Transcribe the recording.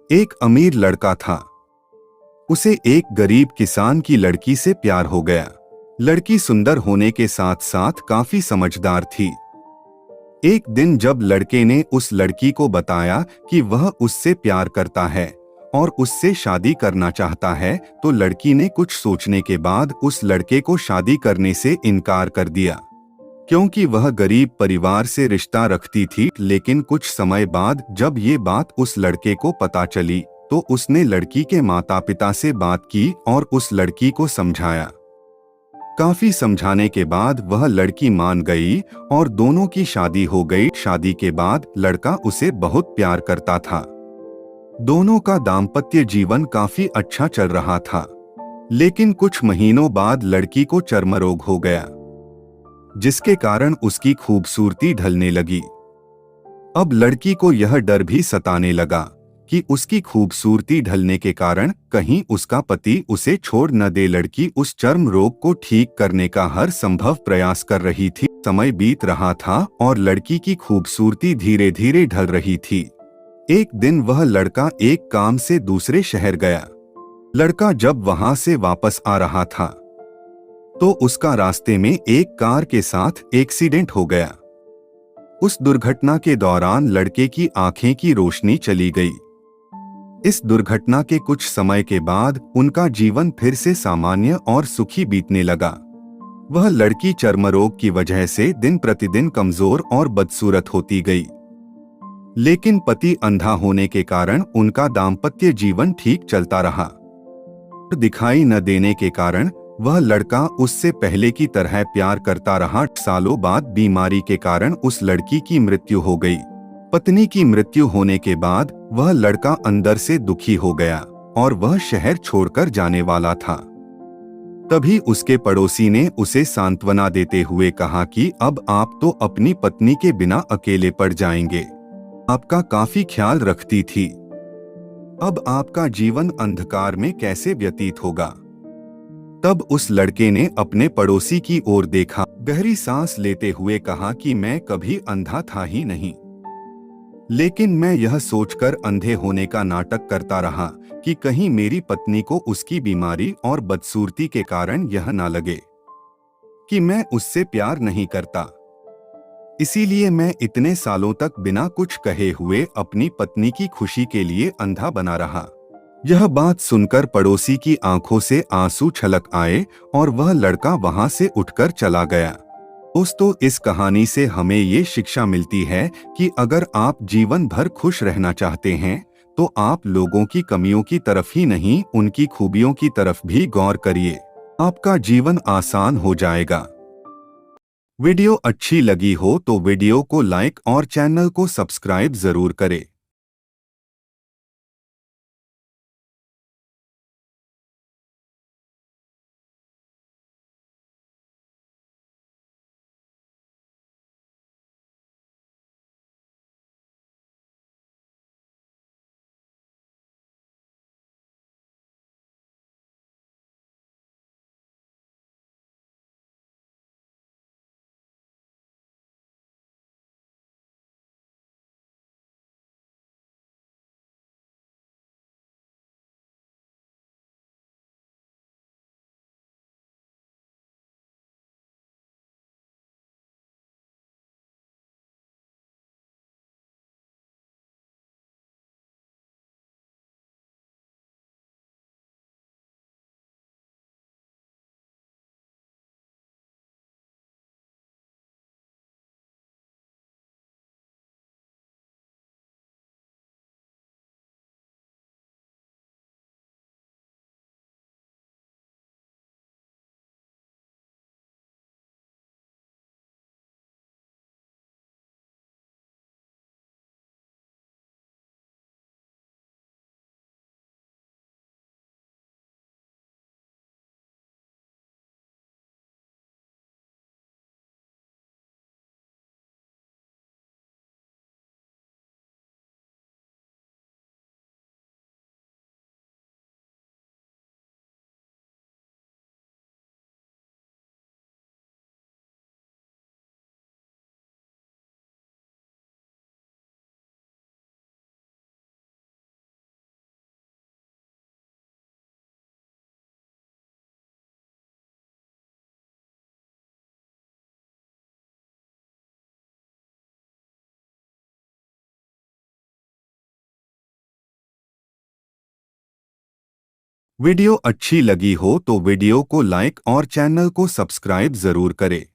एक अमीर लड़का था। उसे एक गरीब किसान की लड़की से प्यार हो गया। लड़की सुंदर होने के साथ साथ काफी समझदार थी। एक दिन जब लड़के ने उस लड़की को बताया कि वह उससे प्यार करता है और उससे शादी करना चाहता है, तो लड़की ने कुछ सोचने के बाद उस लड़के को शादी करने से इनकार कर दिया, क्योंकि वह गरीब परिवार से रिश्ता रखती थी। लेकिन कुछ समय बाद जब ये बात उस लड़के को पता चली, तो उसने लड़की के माता पिता से बात की और उस लड़की को समझाया। काफी समझाने के बाद वह लड़की मान गई और दोनों की शादी हो गई। शादी के बाद लड़का उसे बहुत प्यार करता था। दोनों का दाम्पत्य जीवन काफी अच्छा चल रहा था। लेकिन कुछ महीनों बाद लड़की को चर्म रोग हो गया, जिसके कारण उसकी खूबसूरती ढलने लगी। अब लड़की को यह डर भी सताने लगा कि उसकी खूबसूरती ढलने के कारण कहीं उसका पति उसे छोड़ न दे। लड़की उस चर्म रोग को ठीक करने का हर संभव प्रयास कर रही थी। समय बीत रहा था और लड़की की खूबसूरती धीरे धीरे ढल रही थी। एक दिन वह लड़का एक काम से दूसरे शहर गया। लड़का जब वहां से वापस आ रहा था, तो उसका रास्ते में एक कार के साथ एक्सीडेंट हो गया। उस दुर्घटना के दौरान लड़के की आंखें की रोशनी चली गई। इस दुर्घटना के कुछ समय के बाद उनका जीवन फिर से सामान्य और सुखी बीतने लगा। वह लड़की चर्म रोग की वजह से दिन प्रतिदिन कमजोर और बदसूरत होती गई। लेकिन पति अंधा होने के कारण उनका दाम्पत्य जीवन ठीक चलता रहा। दिखाई न देने के कारण वह लड़का उससे पहले की तरह प्यार करता रहा। सालों बाद बीमारी के कारण उस लड़की की मृत्यु हो गई। पत्नी की मृत्यु होने के बाद वह लड़का अंदर से दुखी हो गया और वह शहर छोड़कर जाने वाला था। तभी उसके पड़ोसी ने उसे सांत्वना देते हुए कहा कि अब आप तो अपनी पत्नी के बिना अकेले पड़ जाएंगे। आपका काफी ख्याल रखती थी। अब आपका जीवन अंधकार में कैसे व्यतीत होगा। तब उस लड़के ने अपने पड़ोसी की ओर देखा, गहरी सांस लेते हुए कहा कि मैं कभी अंधा था ही नहीं, लेकिन मैं यह सोचकर अंधे होने का नाटक करता रहा कि कहीं मेरी पत्नी को उसकी बीमारी और बदसूरती के कारण यह ना लगे कि मैं उससे प्यार नहीं करता। इसीलिए मैं इतने सालों तक बिना कुछ कहे हुए अपनी पत्नी की खुशी के लिए अंधा बना रहा। यह बात सुनकर पड़ोसी की आंखों से आंसू छलक आए और वह लड़का वहां से उठकर चला गया। दोस्तों, इस कहानी से हमें ये शिक्षा मिलती है कि अगर आप जीवन भर खुश रहना चाहते हैं, तो आप लोगों की कमियों की तरफ ही नहीं, उनकी खूबियों की तरफ भी गौर करिए। आपका जीवन आसान हो जाएगा। वीडियो अच्छी लगी हो तो वीडियो को लाइक और चैनल को सब्सक्राइब जरूर करें। वीडियो अच्छी लगी हो तो वीडियो को लाइक और चैनल को सब्सक्राइब जरूर करें।